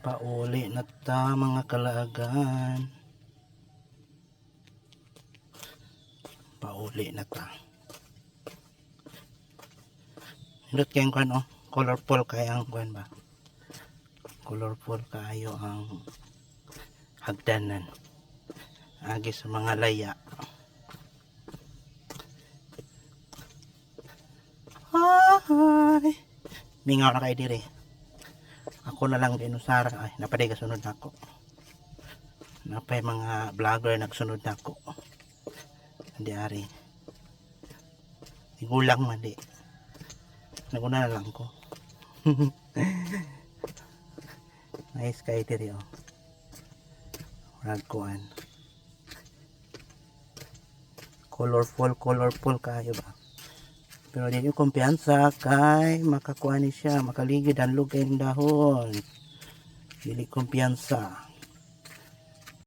Pauli na ta mga kalaagan. Pauli na ta. Hindot kayong kwan oh. Colorful kaya ang kwan ba? Colorful kayo ang hagdanan. Agi sa mga laya. Hi! Mingaw na kayo diri. Ako na lang din usara. Ay, napaday kasunod na ako. Napay mga vlogger nagsunod na ako. Hindi ari. Igulang man di. Naguna na lang ko. Nice kayo diri oh. Ragkuan. Colorful kayo ba? Pero di nyo kumpiyansa kay makakuha ni siya, makaligid ang lugay ng dahon. Dili kumpiyansa.